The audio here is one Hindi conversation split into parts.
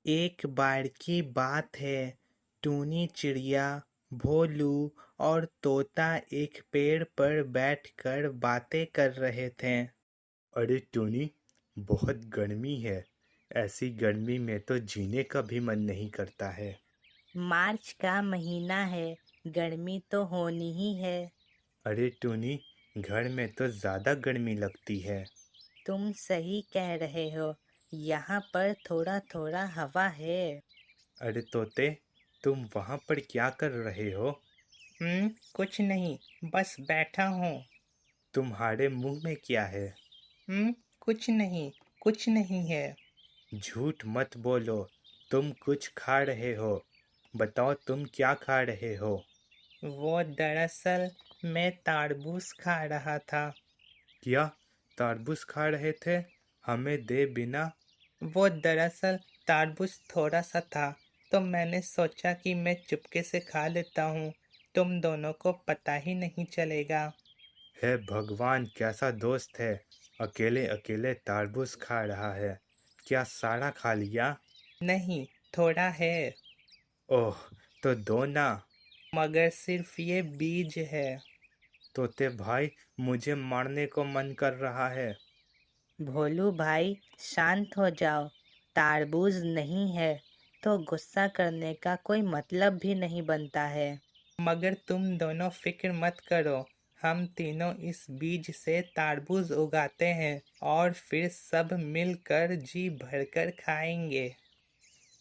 एक बार की बात है, टूनी चिड़िया, भोलू और तोता एक पेड़ पर बैठकर बातें कर रहे थे। अरे टूनी, बहुत गर्मी है। ऐसी गर्मी में तो जीने का भी मन नहीं करता है। मार्च का महीना है। गर्मी तो होनी ही है। अरे टूनी, घर में तो ज़्यादा गर्मी लगती है। तुम सही कह रहे हो। यहाँ पर थोड़ा थोड़ा हवा है। अरे तोते, तुम वहाँ पर क्या कर रहे हो? कुछ नहीं, बस बैठा हूँ। तुम्हारे मुंह में क्या है? कुछ नहीं, कुछ नहीं है। झूठ मत बोलो। तुम कुछ खा रहे हो। बताओ, तुम क्या खा रहे हो? वो दरअसल मैं तारबूज खा रहा था। क्या? तरबूज खा रहे थे? हमें दे बिना। वो दरअसल तारबूज थोड़ा सा था, तो मैंने सोचा कि मैं चुपके से खा लेता हूँ। तुम दोनों को पता ही नहीं चलेगा। हे भगवान, कैसा दोस्त है! अकेले अकेले तरबूज खा रहा है। क्या सारा खा लिया? नहीं, थोड़ा है। ओह, तो दो ना। मगर सिर्फ ये बीज है। तोते भाई, मुझे मारने को मन कर रहा है। भोलू भाई, शांत हो जाओ। तारबूज नहीं है तो गुस्सा करने का कोई मतलब भी नहीं बनता है। मगर तुम दोनों फिक्र मत करो। हम तीनों इस बीज से तारबूज उगाते हैं और फिर सब मिलकर जी भरकर खाएंगे।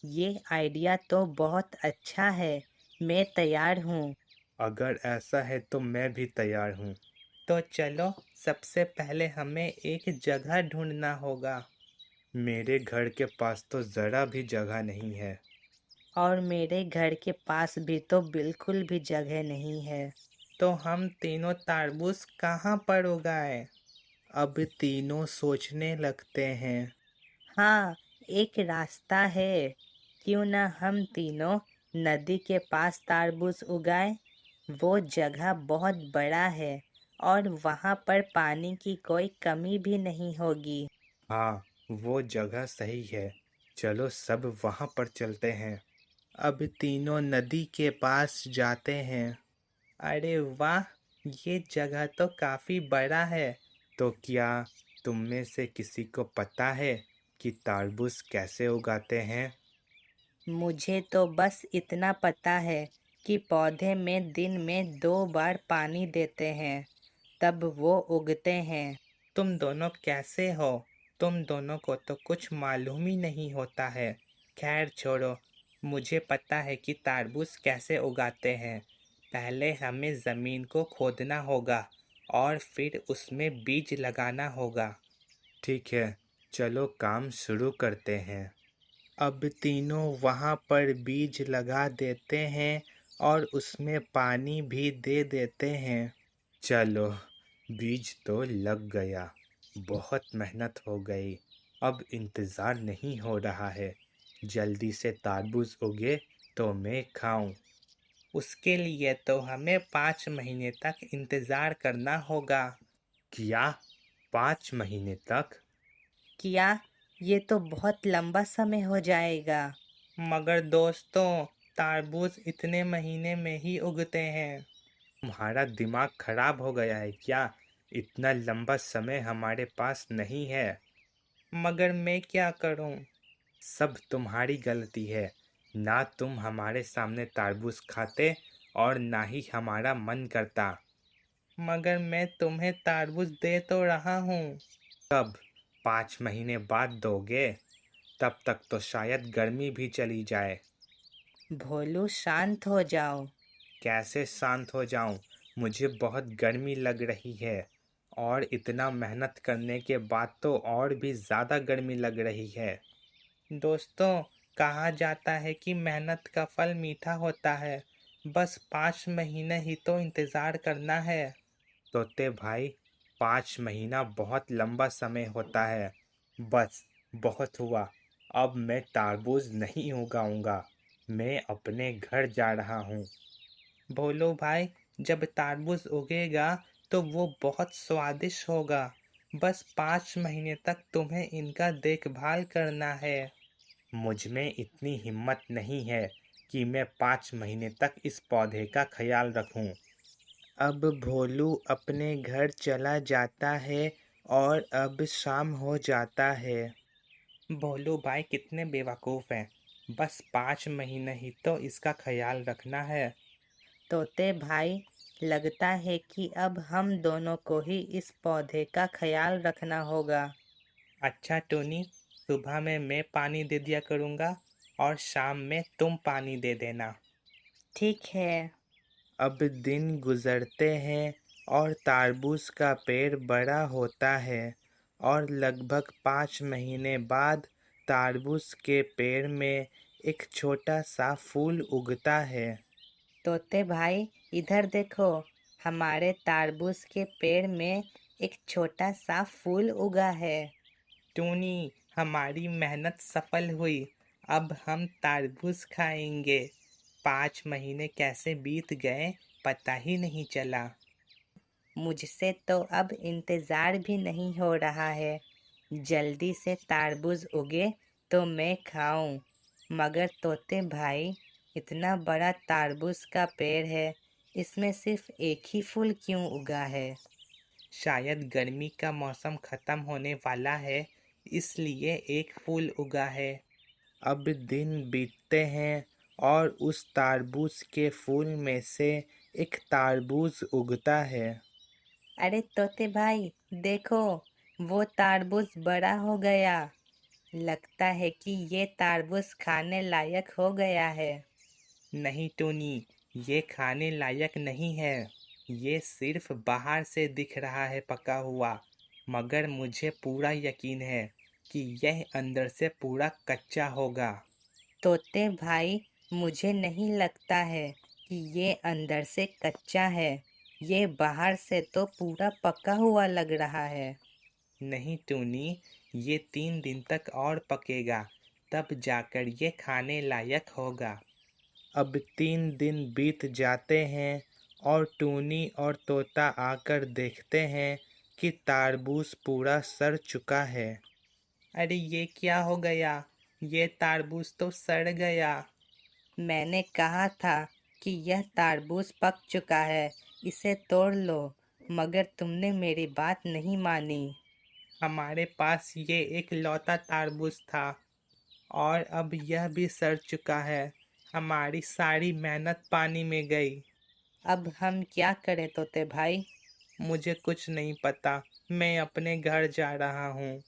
ये आइडिया तो बहुत अच्छा है। मैं तैयार हूँ। अगर ऐसा है तो मैं भी तैयार हूँ। तो चलो, सबसे पहले हमें एक जगह ढूंढना होगा। मेरे घर के पास तो ज़रा भी जगह नहीं है। और मेरे घर के पास भी तो बिल्कुल भी जगह नहीं है। तो हम तीनों तरबूज कहाँ पर उगाएं? अब तीनों सोचने लगते हैं। हाँ, एक रास्ता है। क्यों ना हम तीनों नदी के पास तरबूज उगाएं? वो जगह बहुत बड़ा है और वहाँ पर पानी की कोई कमी भी नहीं होगी। हाँ, वो जगह सही है। चलो सब वहाँ पर चलते हैं। अब तीनों नदी के पास जाते हैं। अरे वाह, ये जगह तो काफी बड़ा है। तो क्या तुम में से किसी को पता है कि तरबूज कैसे उगाते हैं? मुझे तो बस इतना पता है कि पौधे में दिन में 2 बार पानी देते हैं, तब वो उगते हैं। तुम दोनों कैसे हो? तुम दोनों को तो कुछ मालूम ही नहीं होता है। खैर छोड़ो, मुझे पता है कि तरबूज कैसे उगाते हैं। पहले हमें ज़मीन को खोदना होगा और फिर उसमें बीज लगाना होगा। ठीक है, चलो काम शुरू करते हैं। अब तीनों वहाँ पर बीज लगा देते हैं और उसमें पानी भी दे देते हैं। चलो, बीज तो लग गया। बहुत मेहनत हो गई। अब इंतज़ार नहीं हो रहा है। जल्दी से तरबूज उगे तो मैं खाऊं। उसके लिए तो हमें 5 महीने तक इंतज़ार करना होगा। क्या? 5 महीने तक? क्या? ये तो बहुत लंबा समय हो जाएगा। मगर दोस्तों, तरबूज इतने महीने में ही उगते हैं। तुम्हारा दिमाग खराब हो गया है क्या? इतना लंबा समय हमारे पास नहीं है। मगर मैं क्या करूं? सब तुम्हारी गलती है। ना तुम हमारे सामने तरबूज खाते और ना ही हमारा मन करता। मगर मैं तुम्हें तरबूज दे तो रहा हूँ। कब? 5 महीने बाद दोगे? तब तक तो शायद गर्मी भी चली जाए। भोलू, शांत हो जाओ। कैसे शांत हो जाऊं? मुझे बहुत गर्मी लग रही है। और इतना मेहनत करने के बाद तो और भी ज़्यादा गर्मी लग रही है। दोस्तों, कहा जाता है कि मेहनत का फल मीठा होता है। बस 5 महीने ही तो इंतज़ार करना है। तोते भाई, 5 महीना बहुत लंबा समय होता है। बस, बहुत हुआ। अब मैं तरबूज नहीं उगाऊंगा। मैं अपने घर जा रहा हूँ। भोलू भाई, जब तरबूज उगेगा तो वो बहुत स्वादिष्ट होगा। बस 5 महीने तक तुम्हें इनका देखभाल करना है। मुझ में इतनी हिम्मत नहीं है कि मैं 5 महीने तक इस पौधे का ख्याल रखूं। अब भोलू अपने घर चला जाता है और अब शाम हो जाता है। भोलू भाई कितने बेवकूफ़ हैं। बस 5 महीने ही तो इसका ख्याल रखना है। तोते भाई, लगता है कि अब हम दोनों को ही इस पौधे का ख्याल रखना होगा। अच्छा टोनी, सुबह में मैं पानी दे दिया करूँगा और शाम में तुम पानी दे देना। ठीक है। अब दिन गुजरते हैं और तारबूज का पेड़ बड़ा होता है और लगभग 5 महीने बाद तारबूज के पेड़ में एक छोटा सा फूल उगता है। तोते भाई, इधर देखो, हमारे तारबूज के पेड़ में एक छोटा सा फूल उगा है। टूनी, हमारी मेहनत सफल हुई। अब हम तारबूज खाएंगे। 5 महीने कैसे बीत गए पता ही नहीं चला। मुझसे तो अब इंतज़ार भी नहीं हो रहा है। जल्दी से तारबूज उगे तो मैं खाऊं। मगर तोते भाई, इतना बड़ा तारबूज का पेड़ है, इसमें सिर्फ एक ही फूल क्यों उगा है? शायद गर्मी का मौसम खत्म होने वाला है, इसलिए एक फूल उगा है। अब दिन बीतते हैं और उस तारबूज के फूल में से एक तारबूज उगता है। अरे तोते भाई, देखो, वो तारबूज बड़ा हो गया। लगता है कि ये तारबूज खाने लायक हो गया है। नहीं टोनी, ये खाने लायक नहीं है। ये सिर्फ बाहर से दिख रहा है पका हुआ, मगर मुझे पूरा यकीन है कि यह अंदर से पूरा कच्चा होगा। तोते भाई, मुझे नहीं लगता है कि ये अंदर से कच्चा है। ये बाहर से तो पूरा पका हुआ लग रहा है। नहीं टूनी, ये 3 दिन तक और पकेगा, तब जाकर ये खाने लायक होगा। अब 3 दिन बीत जाते हैं और टूनी और तोता आकर देखते हैं कि तारबूज पूरा सड़ चुका है। अरे ये क्या हो गया? ये तारबूज तो सड़ गया। मैंने कहा था कि यह तारबूज पक चुका है, इसे तोड़ लो, मगर तुमने मेरी बात नहीं मानी। हमारे पास ये एक लौता तारबूज था और अब यह भी सड़ चुका है। हमारी सारी मेहनत पानी में गई। अब हम क्या करें तोते भाई? मुझे कुछ नहीं पता। मैं अपने घर जा रहा हूँ।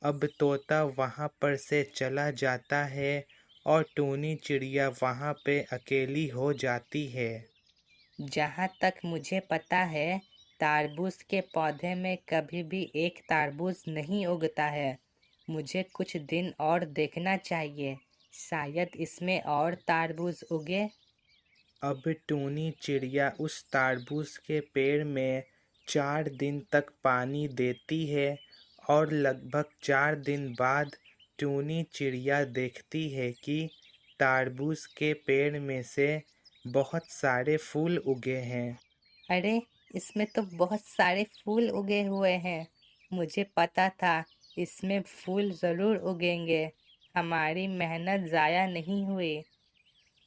अब तोता वहाँ पर से चला जाता है और टूनी चिड़िया वहाँ पे अकेली हो जाती है। जहाँ तक मुझे पता है, तारबूज के पौधे में कभी भी एक तारबूज नहीं उगता है। मुझे कुछ दिन और देखना चाहिए, शायद इसमें और तारबूज उगे। अब टूनी चिड़िया उस तारबूज के पेड़ में 4 दिन तक पानी देती है और लगभग 4 दिन बाद टूनी चिड़िया देखती है कि तारबूज के पेड़ में से बहुत सारे फूल उगे हैं। अरे, इसमें तो बहुत सारे फूल उगे हुए हैं। मुझे पता था इसमें फूल ज़रूर उगेंगे। हमारी मेहनत ज़ाया नहीं हुई।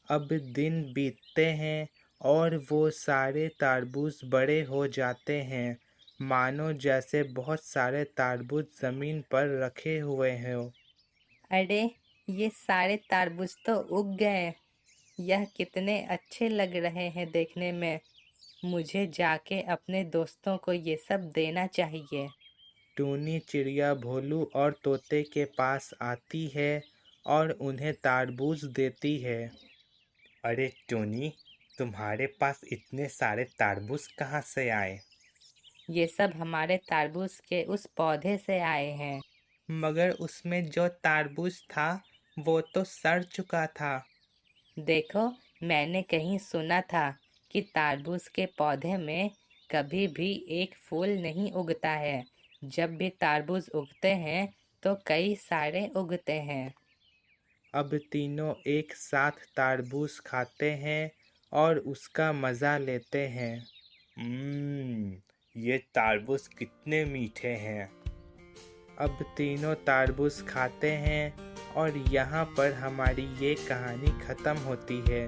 अब दिन बीतते हैं और वो सारे तारबूज बड़े हो जाते हैं, मानो जैसे बहुत सारे तारबूज ज़मीन पर रखे हुए हों। अरे, ये सारे तारबूज तो उग गए। यह कितने अच्छे लग रहे हैं देखने में। मुझे जाके अपने दोस्तों को ये सब देना चाहिए। टूनी चिड़िया भोलू और तोते के पास आती है और उन्हें तारबूज देती है। अरे टूनी, तुम्हारे पास इतने सारे तारबूज कहाँ से आए? ये सब हमारे तारबूज के उस पौधे से आए हैं। मगर उसमें जो तारबूज था वो तो सड़ चुका था। देखो, मैंने कहीं सुना था कि तारबूज के पौधे में कभी भी एक फूल नहीं उगता है। जब भी तारबूज उगते हैं तो कई सारे उगते हैं। अब तीनों एक साथ तारबूज खाते हैं और उसका मज़ा लेते हैं। ये तारबूज कितने मीठे हैं। अब तीनों तारबूज खाते हैं और यहाँ पर हमारी ये कहानी ख़त्म होती है।